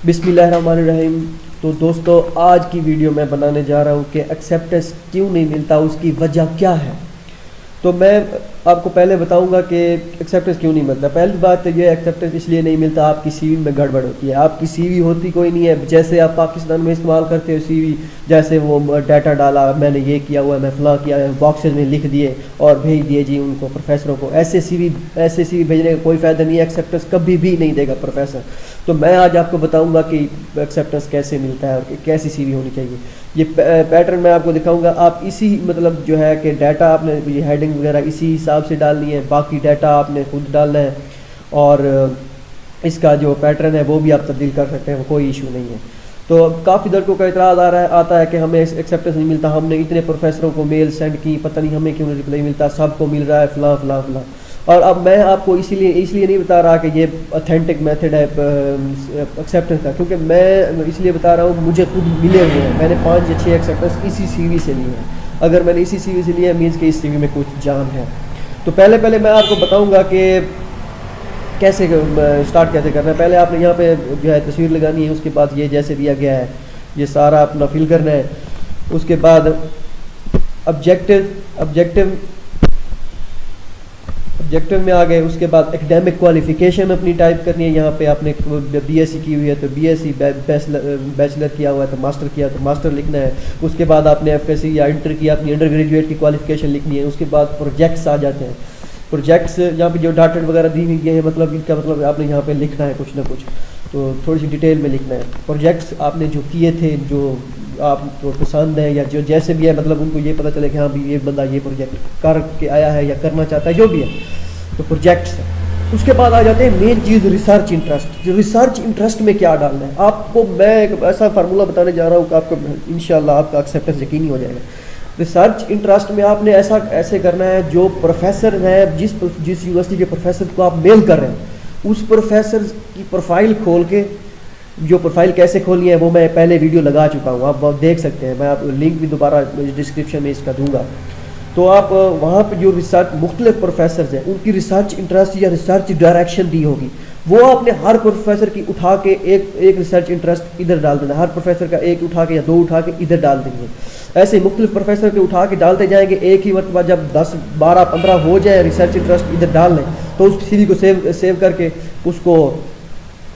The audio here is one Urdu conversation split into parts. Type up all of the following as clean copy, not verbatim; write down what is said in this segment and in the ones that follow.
بسم اللہ الرحمن الرحیم. تو دوستو آج کی ویڈیو میں بنانے جا رہا ہوں کہ ایکسیپٹنس کیوں نہیں ملتا, اس کی وجہ کیا ہے. تو میں آپ کو پہلے بتاؤں گا کہ ایکسیپٹنس کیوں نہیں ملتا. پہلی بات تو یہ ایکسیپٹنس اس لیے نہیں ملتا, آپ کی سی وی میں گڑبڑ ہوتی ہے. آپ کی سی وی ہوتی کوئی نہیں ہے, جیسے آپ پاکستان میں استعمال کرتے ہو سی وی, جیسے وہ ڈیٹا ڈالا, میں نے یہ کیا ہوا ہے, میں فلاں کیا ہے, باکسز میں لکھ دیے اور بھیج دیے جی ان کو پروفیسروں کو. ایسے سی وی بھیجنے کا کوئی فائدہ نہیں ہے, ایکسیپٹنس کبھی بھی نہیں دے گا پروفیسر. تو میں آج آپ کو بتاؤں گا کہ ایکسیپٹنس کیسے ملتا ہے اور کیسی سی وی ہونی چاہیے. یہ پیٹرن میں آپ کو دکھاؤں گا. آپ اسی مطلب جو ہے کہ ڈیٹا آپ نے یہ ہیڈنگ وغیرہ اسی حساب سے ڈالنی ہے, باقی ڈیٹا آپ نے خود ڈالنا ہے, اور اس کا جو پیٹرن ہے وہ بھی آپ تبدیل کر سکتے ہیں, وہ کوئی ایشو نہیں ہے. تو کافی لڑکوں کا اعتراض آتا ہے کہ ہمیں ایکسیپٹنس نہیں ملتا, ہم نے اتنے پروفیسروں کو میل سینڈ کی, پتہ نہیں ہمیں کیوں رپلائی ملتا, سب کو مل رہا ہے فلاں فلاں فلاں. اور اب میں آپ کو اس لیے نہیں بتا رہا کہ یہ اتھینٹک میتھڈ ہے ایکسیپٹنس کا, کیونکہ میں اس لیے بتا رہا ہوں مجھے خود ملے ہوئے ہیں. میں نے 5 یا 6 ایکسیپٹنس اسی سی وی سے لیے ہیں. اگر میں نے اسی سی وی سے لیا ہے مینس کہ اس سی وی میں کچھ جان ہے. تو پہلے میں آپ کو بتاؤں گا کہ کیسے اسٹارٹ کیسے کرنا ہے. پہلے آپ نے یہاں پہ جو ہے تصویر لگانی ہے, اس کے بعد یہ جیسے دیا گیا ہے یہ سارا اپنا فل کرنا ہے. اس کے بعد آبجیکٹو میں آ گئے. اس کے بعد ایکڈیمک کوالیفیکیشن اپنی ٹائپ کرنی ہے. یہاں پہ آپ نے بی ایس سی کی ہوئی ہے تو بی ایس سی, بیچلر کیا ہوا ہے تو ماسٹر کیا تو ماسٹر لکھنا ہے. اس کے بعد آپ نے ایف ایس سی یا انٹر کیا, اپنی انڈر گریجویٹ کی کوالیفیکیشن لکھنی ہے. اس کے بعد پروجیکٹس آ جاتے ہیں. پروجیکٹس یہاں پہ جو ڈاٹڈ وغیرہ دی ہوئی ہیں, مطلب ان کا مطلب آپ نے یہاں پہ لکھنا ہے کچھ نہ کچھ, تو تھوڑی سی ڈیٹیل میں لکھنا ہے. پروجیکٹس آپ نے جو کیے تھے, جو آپ کو پسند ہیں یا جو جیسے بھی ہے, مطلب ان کو یہ پتہ چلے کہ ہاں بھی یہ بندہ یہ پروجیکٹ کر کے آیا ہے یا کرنا چاہتا ہے, جو بھی ہے. تو پروجیکٹس ہے. اس کے بعد آ جاتے ہیں مین چیز ریسرچ انٹرسٹ. جو ریسرچ انٹرسٹ میں کیا ڈالنا ہے آپ کو, میں ایک ایسا فارمولہ بتانے جا رہا ہوں کہ آپ کو انشاءاللہ آپ کا ایکسیپٹنس یقینی ہو جائے گا. ریسرچ انٹرسٹ میں آپ نے ایسے کرنا ہے, جو پروفیسر ہے, جس یونیورسٹی کے پروفیسر کو آپ میل کر رہے ہیں, اس پروفیسر کی پروفائل کھول کے, جو پروفائل کیسے کھولنی ہے وہ میں پہلے ویڈیو لگا چکا ہوں, آپ دیکھ سکتے ہیں. میں آپ لنک بھی دوبارہ ڈسکرپشن میں اس کا دوں گا. تو آپ وہاں پہ جو ریسرچ مختلف پروفیسرز ہیں ان کی ریسرچ انٹرسٹ یا ریسرچ ڈائریکشن دی ہوگی, وہ آپ نے ہر پروفیسر کی اٹھا کے ایک ریسرچ انٹرسٹ ادھر ڈال دینا. ہر پروفیسر کا ایک اٹھا کے یا 2 اٹھا کے ادھر ڈال دیں گے. ایسے مختلف پروفیسر کے اٹھا کے ڈالتے جائیں گے. ایک ہی مرتبہ جب 10 12 15 ہو جائے ریسرچ انٹرسٹ ادھر ڈال لیں, تو اس سی وی کو سیو کر کے اس کو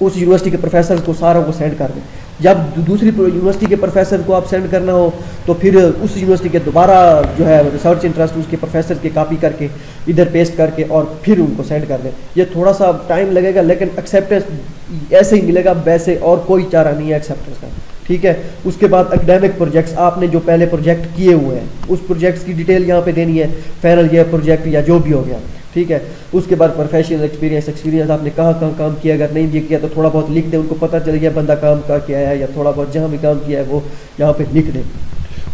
اس یونیورسٹی کے پروفیسر کو ساروں کو سینڈ کر دیں. جب دوسری یونیورسٹی کے پروفیسر کو آپ سینڈ کرنا ہو تو پھر اس یونیورسٹی کے دوبارہ جو ہے ریسرچ انٹرسٹ اس کے پروفیسر کے کاپی کر کے ادھر پیسٹ کر کے اور پھر ان کو سینڈ کر دیں. یہ تھوڑا سا ٹائم لگے گا, لیکن ایکسیپٹنس ایسے ہی ملے گا, ویسے اور کوئی چارہ نہیں ہے ایکسیپٹنس کا. ٹھیک ہے. اس کے بعد اکیڈیمک پروجیکٹس, آپ نے جو پہلے پروجیکٹ کیے ہوئے ہیں اس پروجیکٹس کی ڈیٹیل یہاں پہ دینی ہے, فائنل ایئر پروجیکٹ یا جو بھی ہو گیا. ٹھیک ہے. اس کے بعد پروفیشنل ایکسپیرینس آپ نے کہاں کام کیا, اگر نہیں بھی کیا تو تھوڑا بہت لکھ دیں, ان کو پتہ چل گیا بندہ کام کا کیا ہے, یا تھوڑا بہت جہاں بھی کام کیا ہے وہ یہاں پہ لکھ دیں.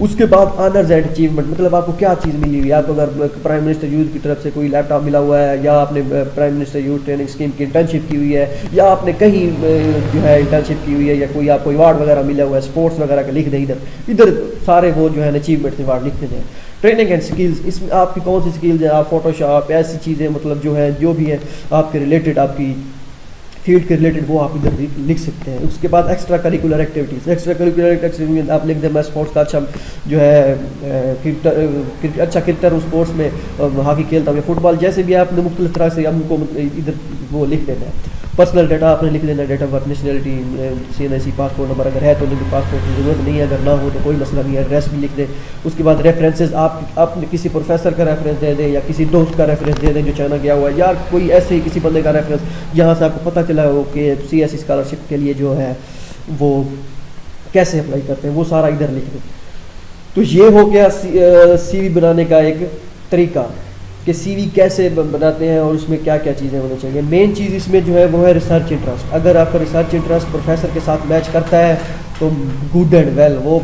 اس کے بعد آنرز اینڈ اچیومنٹ, مطلب آپ کو کیا چیز ملی ہوئی ہے. آپ کو اگر پرائم منسٹر یوتھ کی طرف سے کوئی لیپ ٹاپ ملا ہوا ہے, یا آپ نے prime minister youth training scheme کی انٹرنشپ کی ہوئی ہے, یا آپ نے کہیں جو ہے انٹرنشپ کی ہوئی ہے, یا کوئی آپ کو ایوارڈ وغیرہ ملا ہوا ہے اسپورٹس وغیرہ کا, لکھ دیں ادھر سارے وہ جو ہے اچیومنٹ ایوارڈ لکھ دیں. ٹریننگ اینڈ سکلز, اس میں آپ کی کون سی سکلز ہیں, آپ فوٹو شاپ ایسی چیزیں مطلب جو ہے جو بھی ہے آپ کے ریلیٹڈ, آپ کی فیلڈ کے ریلیٹڈ, وہ آپ ادھر لکھ سکتے ہیں. اس کے بعد ایکسٹرا کریکولر ایکٹیویٹیز آپ لکھ دیں. میں اسپورٹس کا اچھا جو ہے اچھا کرکٹر ہوں, اسپورٹس میں ہاکی کھیلتا ہوں یا فٹ بال, جیسے بھی آپ نے مختلف طرح سے ہم کو ادھر وہ لکھ دینا ہے. پرسنل ڈیٹا آپ نے لکھ دینا, date of birth, nationality, CNIC, passport number, اگر ہے تو پاسپورٹ کی ضرورت نہیں ہے, اگر نہ ہو تو کوئی مسئلہ نہیں ہے, ایڈریس بھی لکھ دیں. اس کے بعد ریفرنسز, آپ کسی پروفیسر کا ریفرنس دے دیں, یا کسی دوست کا ریفرنس دے دیں جو چائنا گیا ہوا ہے, یا کوئی ایسے ہی کسی بندے کا ریفرنس جہاں سے آپ کو پتہ چلا ہو کہ CSE اسکالرشپ کے لیے جو ہے وہ کیسے اپلائی کرتے ہیں, وہ سارا ادھر لکھ دیں. تو یہ ہو گیا سی وی بنانے کا ایک طریقہ کہ سی وی کیسے بناتے ہیں اور اس میں کیا کیا چیزیں ہونی چاہیے. مین چیز اس میں جو ہے وہ ہے ریسرچ انٹرسٹ. اگر آپ کا ریسرچ انٹرسٹ پروفیسر کے ساتھ میچ کرتا ہے تو گڈ اینڈ ویل, وہ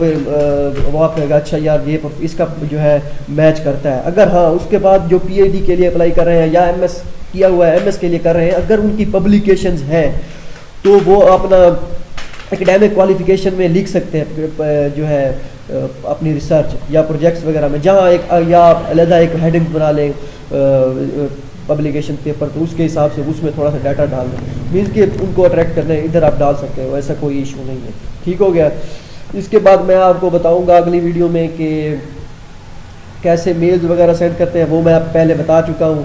آپ کہے گا اچھا یار یہ اس کا جو ہے میچ کرتا ہے. اگر ہاں اس کے بعد جو PhD کے لیے اپلائی کر رہے ہیں یا MS کیا ہوا ہے, MS کے لیے کر رہے ہیں, اگر ان کی پبلیکیشنز ہیں تو وہ اپنا اکیڈیمک کوالیفیکیشن میں لکھ سکتے ہیں جو ہے اپنی ریسرچ یا پروجیکٹس وغیرہ میں, جہاں ایک یا علیحدہ ایک ہیڈنگ بنا لیں پبلیکیشن پیپر، تو اس کے حساب سے اس میں تھوڑا سا ڈاٹا ڈال دیں، مینس کہ ان کو اٹریکٹ کرنا ہے ادھر آپ ڈال سکتے ہو، ایسا کوئی ایشو نہیں ہے. ٹھیک ہو گیا. اس کے بعد میں آپ کو بتاؤں گا اگلی ویڈیو میں کہ کیسے میلز وغیرہ سینڈ کرتے ہیں، وہ میں آپ پہلے بتا چکا ہوں.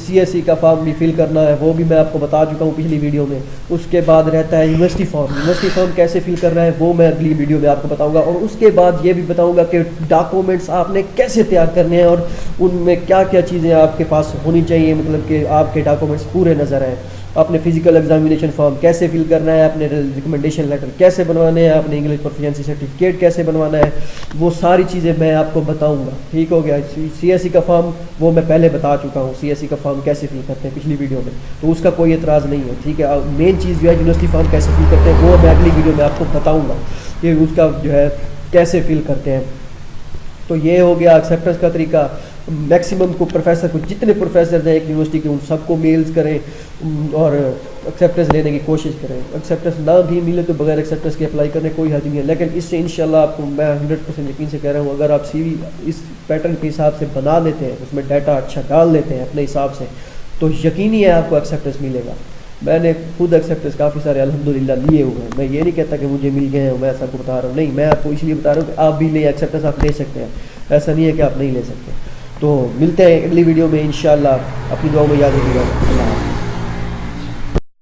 سی ایس سی کا فارم بھی فل کرنا ہے وہ بھی میں آپ کو بتا چکا ہوں پچھلی ویڈیو میں. اس کے بعد رہتا ہے یونیورسٹی فارم کیسے فل کرنا ہے وہ میں اگلی ویڈیو میں آپ کو بتاؤں گا. اور اس کے بعد یہ بھی بتاؤں گا کہ ڈاکومنٹس آپ نے کیسے تیار کرنے ہیں اور ان میں کیا کیا چیزیں آپ کے پاس ہونی چاہیے، مطلب کہ آپ کے ڈاکومنٹس پورے نظر آئیں. اپنے فزیکل ایگزامینیشن فارم کیسے فل کرنا ہے، اپنے ریکمنڈیشن لیٹر کیسے بنوانے ہیں، اپنے انگلش پروفیشنسی سرٹیفکیٹ کیسے بنوانا ہے، وہ ساری چیزیں میں آپ کو بتاؤں گا. ٹھیک ہو گیا. سی ایس سی کا فارم وہ میں پہلے بتا چکا ہوں، سی ایس سی کا فارم کیسے فل کرتے ہیں پچھلی ویڈیو میں، تو اس کا کوئی اعتراض نہیں ہے. ٹھیک ہے. مین چیز جو ہے یونیورسٹی فارم کیسے فل کرتے ہیں وہ میں اگلی ویڈیو میں آپ کو بتاؤں گا کہ اس کا جو ہے کیسے فل کرتے ہیں. تو یہ ہو گیا ایکسیپٹنس کا طریقہ. میکسیمم کو پروفیسر کو جتنے پروفیسر ہیں ایک یونیورسٹی کے ان سب کو میلز کریں اور ایکسیپٹنس لینے کی کوشش کریں. ایکسیپٹنس نہ بھی ملے تو بغیر ایکسیپٹنس کے اپلائی کرنے کوئی حرج نہیں ہے، لیکن اس سے انشاءاللہ آپ کو میں 100% یقین سے کہہ رہا ہوں اگر آپ سی وی اس پیٹرن کے حساب سے بنا لیتے ہیں، اس میں ڈیٹا اچھا ڈال لیتے ہیں اپنے حساب سے، تو یقینی ہے آپ کو ایکسیپٹنس ملے گا. میں نے خود ایکسیپٹنس کافی سارے الحمدللہ لیے ہوئے ہیں. میں یہ نہیں کہتا کہ مجھے مل گئے ہیں میں ایسا کو بتا رہا ہوں، نہیں، میں آپ کو اس لیے بتا رہا ہوں کہ آپ بھی لیں ایکسیپٹنس، آپ لے سکتے ہیں، ایسا نہیں ہے کہ آپ نہیں لے سکتے. تو ملتے ہیں اگلی ویڈیو میں انشاءاللہ. اپنی دعاؤں میں یاد رکھیے گا. اللہ حافظ.